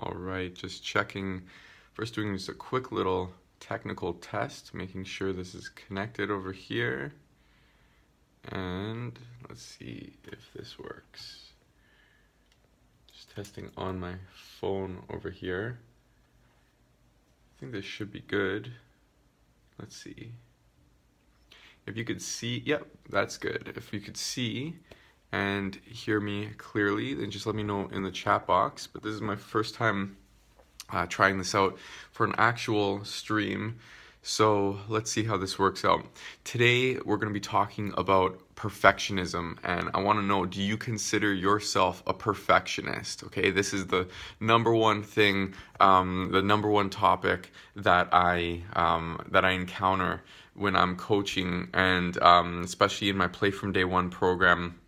All right, just checking. First, doing just a quick little technical test, making sure this is connected over here. And let's see if this works. Just testing on my phone over here. I think this should be good. Let's see. If you could see, yep, that's good. If you could see and hear me clearly, then just let me know in the chat box. But this is my first time trying this out for an actual stream. So let's see how this works out. Today, we're going to be talking about perfectionism, and I want to know, do you consider yourself a perfectionist? Okay, this is the number one thing, the number one topic that I encounter when I'm coaching, and especially in my Play from Day One program.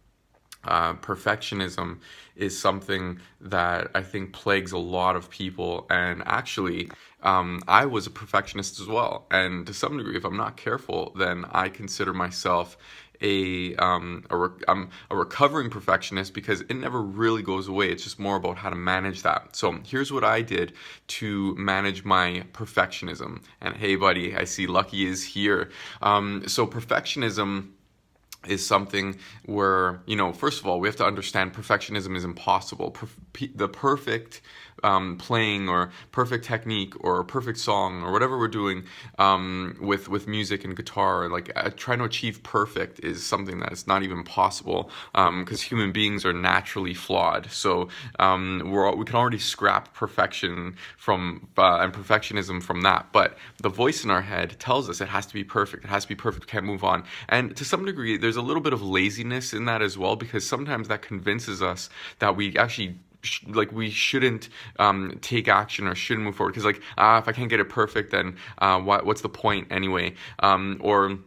Perfectionism is something that I think plagues a lot of people, and actually I was a perfectionist as well, and to some degree, if I'm not careful, then I consider myself I'm a recovering perfectionist, because it never really goes away. It's just more about how to manage that. So here's what I did to manage my perfectionism. And hey buddy, I see Lucky is here. So perfectionism is something where, first of all, we have to understand perfectionism is impossible. The perfect playing or perfect technique or perfect song or whatever we're doing with music and guitar, trying to achieve perfect is something that is not even possible, because human beings are naturally flawed. So we can already scrap perfection and perfectionism from that. But the voice in our head tells us it has to be perfect. It has to be perfect. We can't move on. And to some degree, there's a little bit of laziness in that as well, because sometimes that convinces us that we actually we shouldn't take action or shouldn't move forward, because if I can't get it perfect, then what's the point anyway? Or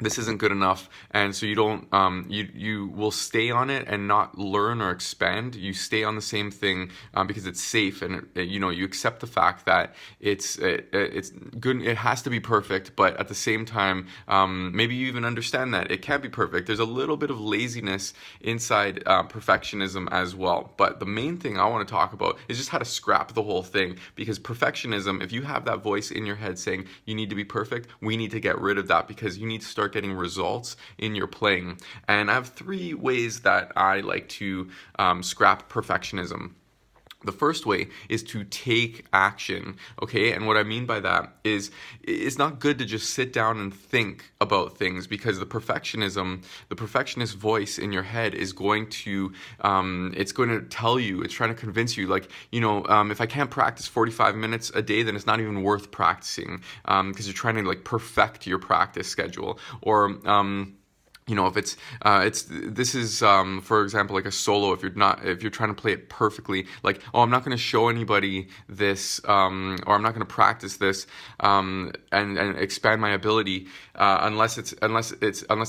this isn't good enough, and so you don't you will stay on it and not learn or expand. You stay on the same thing because it's safe, and you accept the fact that it's good. It has to be perfect, but at the same time, maybe you even understand that it can't be perfect. There's a little bit of laziness inside perfectionism as well. But the main thing I want to talk about is just how to scrap the whole thing, because perfectionism, if you have that voice in your head saying you need to be perfect, we need to get rid of that, because you need to start getting results in your playing. And I have 3 ways that I like to scrap perfectionism. The first way is to take action, okay? And what I mean by that is it's not good to just sit down and think about things, because the perfectionist voice in your head is going to, it's going to tell you, it's trying to convince you, if I can't practice 45 minutes a day, then it's not even worth practicing, because you're trying to perfect your practice schedule. Or, if this is for example, a solo. If you're trying to play it perfectly, I'm not going to show anybody this, or I'm not going to practice this and expand my ability unless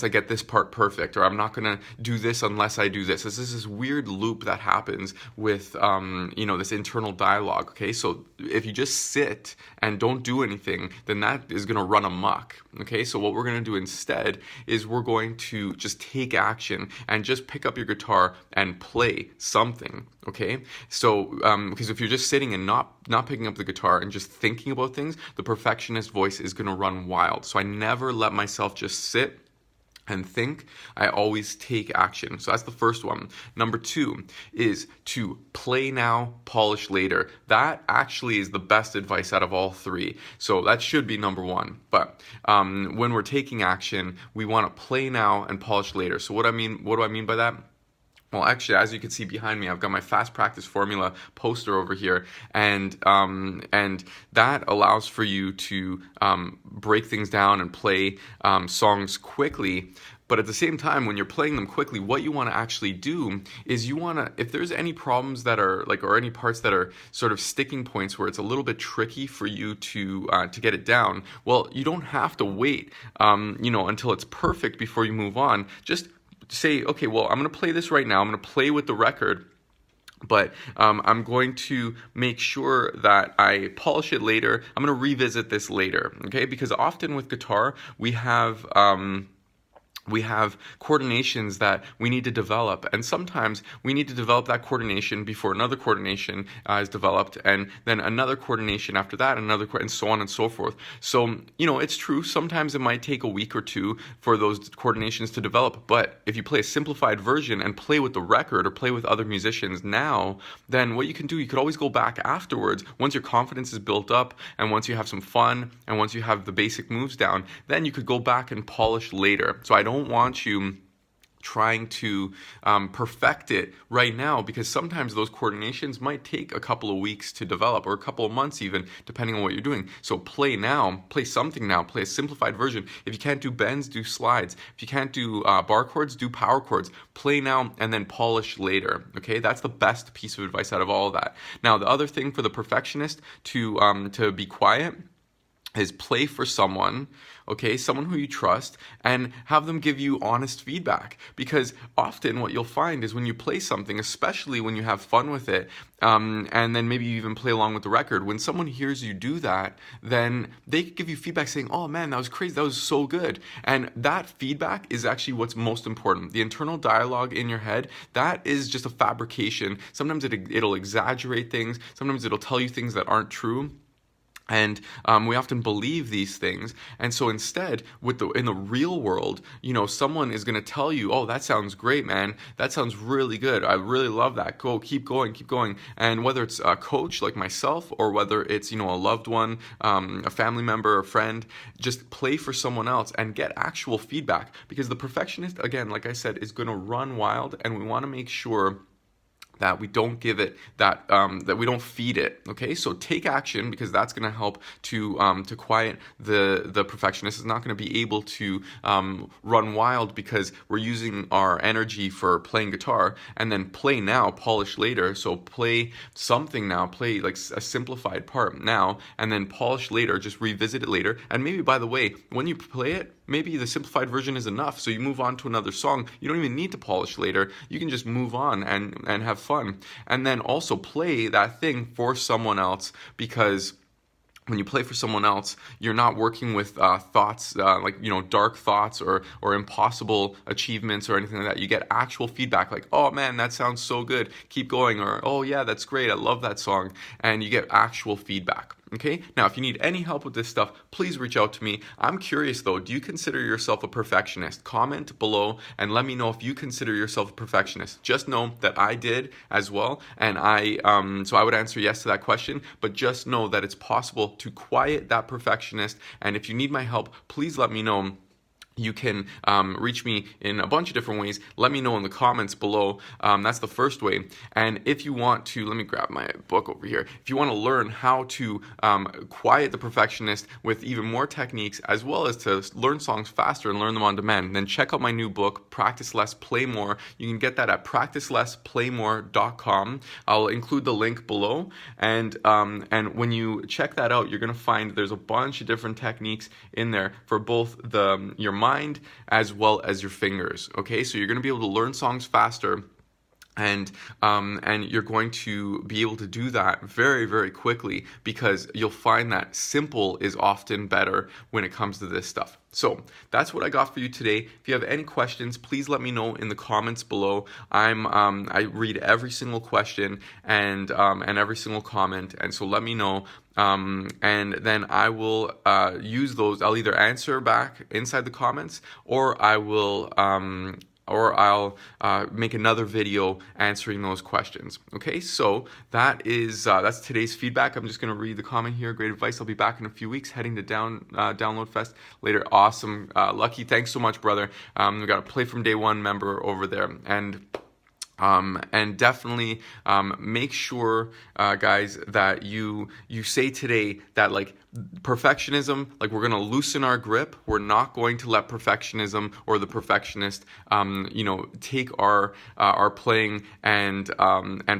I get this part perfect, or I'm not going to do this unless I do this. This is this weird loop that happens with this internal dialogue. Okay, so if you just sit and don't do anything, then that is going to run amok. Okay, so what we're going to do instead is we're going to just take action and just pick up your guitar and play something. Okay, so because if you're just sitting and not picking up the guitar and just thinking about things, the perfectionist voice is going to run wild. So I never let myself just sit and think. I always take action. So that's the first one. Number 2 is to play now, polish later. That actually is the best advice out of all 3. So that should be number 1. But when we're taking action, we want to play now and polish later. So what do I mean by that? Well, actually, as you can see behind me, I've got my fast practice formula poster over here, and that allows for you to break things down and play songs quickly. But at the same time, when you're playing them quickly, what you want to actually do is if there's any problems that are or any parts that are sort of sticking points where it's a little bit tricky for you to get it down, well, you don't have to wait, until it's perfect before you move on. Just say, okay, well, I'm going to play this right now. I'm going to play with the record, but I'm going to make sure that I polish it later. I'm going to revisit this later, okay? Because often with guitar, we have we have coordinations that we need to develop, and sometimes we need to develop that coordination before another coordination is developed, and then another coordination after that, and so on and so forth. So it's true, sometimes it might take a week or two for those coordinations to develop, but if you play a simplified version and play with the record or play with other musicians now, then what you can do, you could always go back afterwards once your confidence is built up, and once you have some fun, and once you have the basic moves down, then you could go back and polish later. So I don't want you trying to perfect it right now, because sometimes those coordinations might take a couple of weeks to develop, or a couple of months even, depending on what you're doing. So play now, play something now, play a simplified version. If you can't do bends, do slides. If you can't do bar chords, do power chords. Play now and then polish later. Okay, that's the best piece of advice out of all of that. Now, the other thing for the perfectionist to be quiet is play for someone, okay, someone who you trust, and have them give you honest feedback. Because often what you'll find is when you play something, especially when you have fun with it, and then maybe you even play along with the record, when someone hears you do that, then they could give you feedback saying, oh man, that was crazy, that was so good. And that feedback is actually what's most important. The internal dialogue in your head, that is just a fabrication. Sometimes it'll exaggerate things, sometimes it'll tell you things that aren't true. And we often believe these things, and so instead, in the real world, someone is going to tell you, "Oh, that sounds great, man. That sounds really good. I really love that. Go, keep going, keep going." And whether it's a coach like myself, or whether it's a loved one, a family member, a friend, just play for someone else and get actual feedback. Because the perfectionist, again, like I said, is going to run wild, and we want to make sure that we don't give it that we don't feed it. Okay, so take action, because that's going to help to quiet the perfectionist. Is not going to be able to run wild because we're using our energy for playing guitar, and then play now, polish later. So play something now, play like a simplified part now, and then polish later. Just revisit it later, and maybe, by the way, when you play it, maybe the simplified version is enough, so you move on to another song. You don't even need to polish later. You can just move on and have fun. And then also play that thing for someone else, because when you play for someone else, you're not working with thoughts like dark thoughts or impossible achievements or anything like that. You get actual feedback like, "Oh man, that sounds so good. Keep going," or "Oh yeah, that's great. I love that song." And you get actual feedback. Okay, now if you need any help with this stuff, please reach out to me. I'm curious though, do you consider yourself a perfectionist? Comment below and let me know if you consider yourself a perfectionist. Just know that I did as well, and so I would answer yes to that question, but just know that it's possible to quiet that perfectionist, and if you need my help, please let me know. You can reach me in a bunch of different ways. Let me know in the comments below. That's the first way. And if you want to, let me grab my book over here. If you want to learn how to quiet the perfectionist with even more techniques, as well as to learn songs faster and learn them on demand, then check out my new book, Practice Less, Play More. You can get that at practicelessplaymore.com. I'll include the link below. And when you check that out, you're going to find there's a bunch of different techniques in there for both your mind as well as your fingers. Okay, so you're going to be able to learn songs faster, and you're going to be able to do that very, very quickly, because you'll find that simple is often better when it comes to this stuff. So that's what I got for you today. If you have any questions, please let me know in the comments below. I read every single question and every single comment, and so let me know. And then I will use those. I'll either answer back inside the comments, or I'll make another video answering those questions. Okay, so that's today's feedback. I'm just going to read the comment here. Great advice. I'll be back in a few weeks, heading to Download Fest later. Awesome. Lucky, thanks so much, brother. We got a Play From Day One member over there. And definitely make sure, guys, that you say today that, like, perfectionism, like, we're going to loosen our grip. We're not going to let perfectionism or the perfectionist, take our playing and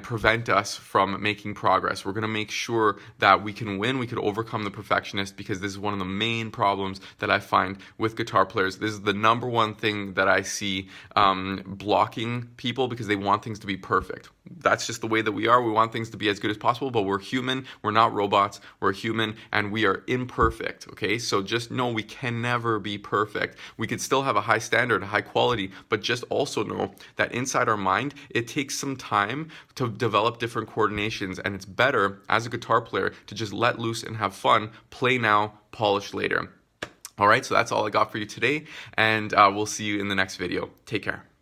prevent us from making progress. We're going to make sure that we can win. We can overcome the perfectionist, because this is one of the main problems that I find with guitar players. This is the number one thing that I see blocking people, because they want things to be perfect. That's just the way that we are. We want things to be as good as possible, but we're human. We're not robots. We're human, and we are imperfect, okay? So just know we can never be perfect. We could still have a high standard, a high quality, but just also know that inside our mind, it takes some time to develop different coordinations, and it's better as a guitar player to just let loose and have fun, play now, polish later. All right, so that's all I got for you today, and we'll see you in the next video. Take care.